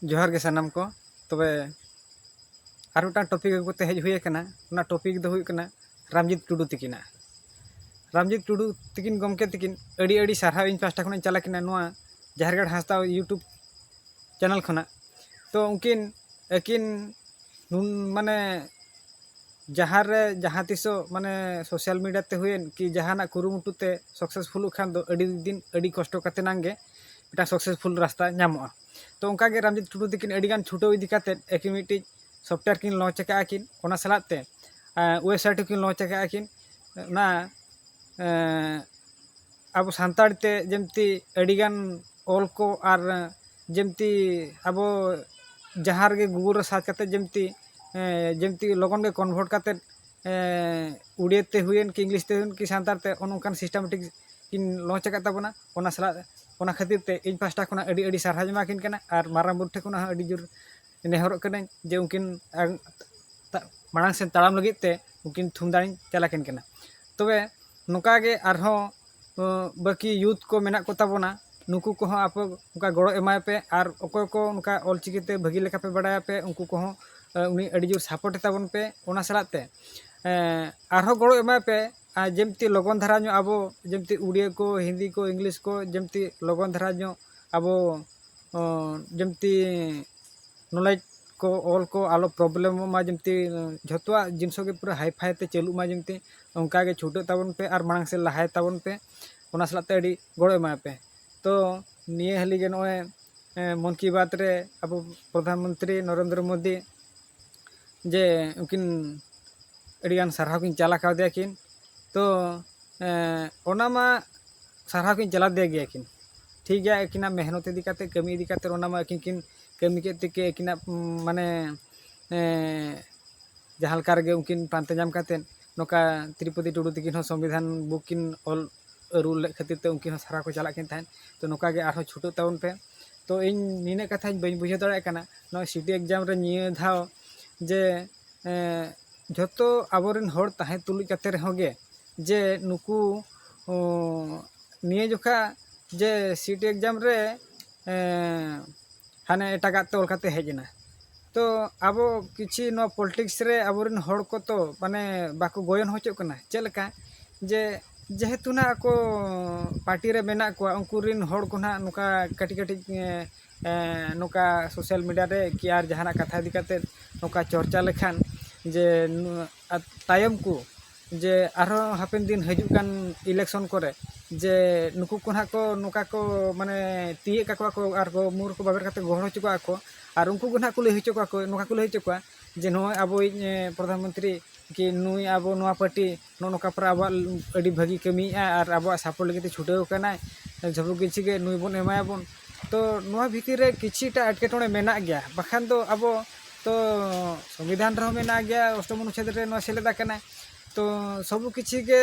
जोहार के सानाम को तबे आर मिटान टॉपिक अगुते हेज हुए कना उना टॉपिक दो हुई कना रामजीत टुडू तकिना रामजीत टुडू तकिन गमके तकिन अड़ी अड़ी सारहाव इन पास्टा खन चला किना नुआ जहरगढ़ हांसदा यूट्यूब चैनल खना तो उनकिन अकिन माने जहाँ तिसो माने सोशल मीडिया ते हुएन कि जहाना कुरुमुटुते सक्सेसफुल खान दो अड़ी दिन अड़ी कष्ट काते नांगे मिटा सक्सेसफुल रास्ता नामोआ तो उनका के रामजीत टुडू तकिन अड़ीगान छुटो इदी काते एकिन मिटी सॉफ्टवेयर किन लॉन्च का किन ओना सलाते वेबसाइट किन लॉन्च का किन ना अब सानताड़ते जमती अड़ीगान ऑल को और जमती अब जहाँ रे गूगल सर्च करते जमती जमती लगन के कन्वर्ट करते उड़िया ते हुएन कि इंग्लिश ते हुएन कि सानतार ते ओनकान सिस्टमेटिक किन लॉन्च का तबना ओना सला ओना खातिर ते इन पास्टा खुना अड़ी अड़ी सारहाजमा किन कना और माराम बुट्ठे खुना अड़ी जोर नेहर करें जे उनकिन मांग से ताड़ाम लगे ते उनकिन थुमदानी चलाकिन कना तबे नुका गे आरहों बाकी यूथ को मेना को ताबोना नुकु को आप उनका गड़ो एमाय पे और अकोय को उनका ऑलचिकिते भगी लेका पे बड़ाया पे उनको को उनी अड़ी जोर सपोर्ट ताबन पे ओना सलाते आरहों गड़ो एमाय पे जमती लगन धारा जो अब जमती उड़िया को हिंदी को इंग्लिश को जमती लगन धारा जो अब जमती नॉलेज को ऑल को आलो प्रॉब्लम मा जमती झतवा जिनसो के पूरा हाई फाई ते चलू मा जमती उनका के छूटे ताबन पे और मांग से लहाय ताबन पे ओना सलाते अड़ी गड़ो एमाय पे तो निये हली के नोए मन की बात रे अब प्रधानमंत्री नरेंद्र मोदी जे उनकिन अड़ीगान सारहाव किन चला का दिया किन तो ओना मा सारहाव किन चला दे गया किन ठीक गया किना मेहनत इदी काते कमी इदी काते ओना मा किन कमी के किना माने जहाँ गे उनकिन पांते जाम काते नोका त्रिपति टुडू तकिन संविधान बुक किन ऑल रूल खातिर ते उनकिन सारा को चला किन थान तो नोका गे आरो छुटो ताउन पे तो इन निने कथा बन बुझे दड़ा कना नो सिटी एग्जाम रे निये धाव जे झतो आबोरिन होड़ ताहे तुलुज काते रहो गे जे नुकु निये जोखा जे सिटी एग्जाम रे हाने एटागाते ओलकाते हेजना तो अब किछि नो पॉलिटिक्स रे आबोरिन होड़ को तो माने बाको गोयन होचो कना चेलका जे जेहेतु ना को पार्टी रे मेना को उनकुरिन होड़ को ना नुका कटी कटी नुका सोशल मीडिया रे कि आर जहाना कथा दिकाते नुका चर्चा लेखान जे तायम को जे आरो हापेन दिन हजु कान इलेक्शन करे जे नुकु को ना को नुका को माने तिये का को आर को मुर को बाबर काते गहण चुका को और उनको को ना को लई चुका को नुका को लई चुका जे नो अब प्रधानमंत्री कि नुई अब नोआ पार्टी नोका पर अब अड़ी भागी कमी और अब सपोर्ट लगे छुटे कना झबु किछि के नुई बन एमाय बन तो नोआ भीतर रे किछिटा एटकेटोणे मेना गया बखान दो अब तो संविधान रहो मेना गया अष्टम अनुच्छेद रे नोआ सेलेदा कना तो सब किछि के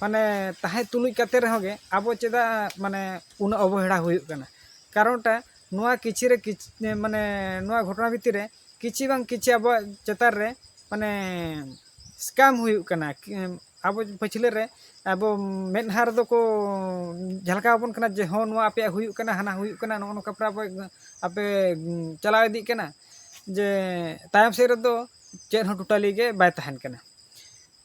माने ताहे तुलुज काते रहो गे अब चेदा माने उन अवहेड़ा हुई कना कारणटा नोआ किछि रे माने नोआ घटना भीतर रे किछि बांग किछि अब चेतार रे माने स्कैम हुई कना अब पछले रे अब मेनहार दो को झलका बन कना जे हो नोआ आपे हुई कना हाना हुई कना नो कपड़ा आपे चला इदी कना जे तायम से रे दो चेन हो टोटली के बाय तहन कना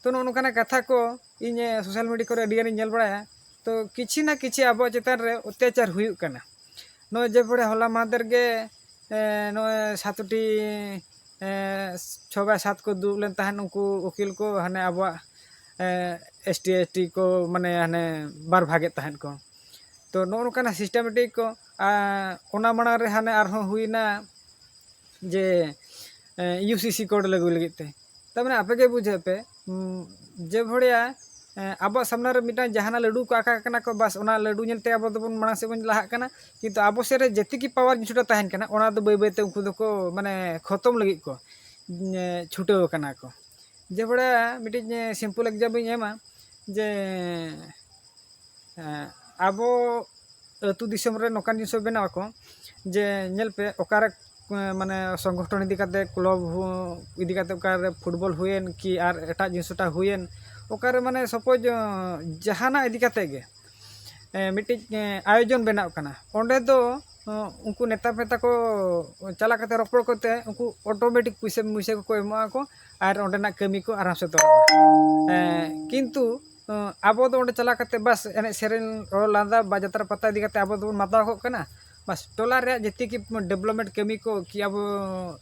तो नो कना कथा को इन सोशल मीडिया को अडियान नेल बड़ाया तो किछि ना किछि अब चेतान रे अत्याचार हुई कना नो जे बड़े होला मादर गे नो सातटी 6/7 को दुलेन तहन उनको वकील को हाने अब एसटी को माने हाने बार भागे तहन को तो नो नोकाना सिस्टमेटिक को ओना मणा रे हाने आरहों हुईना जे यूसीसी कोड लगु लगिते तबने आपे के बुझे पे जे भड़िया अब सामने रे मिटा जहाना लड्डू को आका कना को बस ओना लड्डू नेलते अब दबन मांग से बन लाहा कना किंतु अब से रे जेति की पावर जिसुटा तहन कना ओना दो बय बयते उनको दो को माने खत्म लगी को छुटे कना को जे बड़ा मिटी सिंपल एग्जाम एमा जे अब अतु दिसम रे नोकान जिनिस बनाव को जे नेल पे ओकारे माने संगठन इदी काते क्लब इदी काते ओकारे फुटबॉल हुएन कि आर एटा जिनिसटा हुएन ओकारे माने सपोज जहाना इदी काते गे मिटी आयोजन बनाव कना ओंडे दो उनको नेता फेता को चला करते रपड़ करते उनको ऑटोमेटिक पैसे मुसे को एमा को और ओंडेना कमी को आराम से तोड़ा किंतु अब दो ओंडे चला करते बस एने सेरेन रोड लांदा बा जतरा पता इदी करते अब दो माता हो कना बस टोला रे जति की डेवलपमेंट कमी को कि अब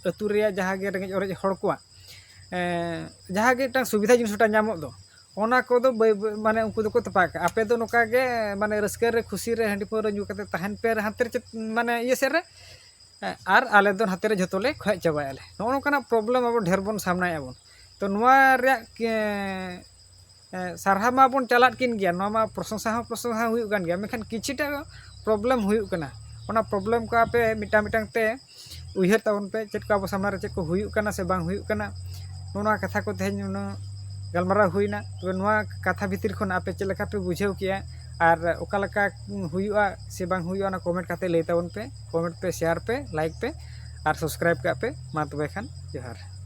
अतु रे जहाँ गे रेंगे ओरे हड़ को जहाँ गे टा सुविधा जिनिसटा नामो दो ओना को दो माने उनको दो को तपाक आपे दो नोका गे माने रस्कर रे खुशी रे हंडी पर न्यू करते तहन पे हाते रे माने ये सेर रे आर आले दो हाते रे जतोले खय चाबायाले नो नोकाना प्रॉब्लम अब ढेर बन सामनाय आबन तो नोवा रे सारहा मा बन चलात किन गया नो मा प्रशंसा हुई गान गया मेखान किछिटा प्रॉब्लम हुई कना ओना प्रॉब्लम को आपे मिटा मिटांग ते उयहर ताबन पे चेक को अब सामना रे चेक को हुई कना से बांग हुई कना नोना कथा को तेज नो गलमारा हुईना तो नोआ कथा भितर खन आपे चेक लेका पे बुझाव किया और ओका लेका हुईआ से बांग हुईआ ना कमेंट काते लई ताबन पे कमेंट पे शेयर पे लाइक पे और सब्सक्राइब का पे मा तबे खान जोहार।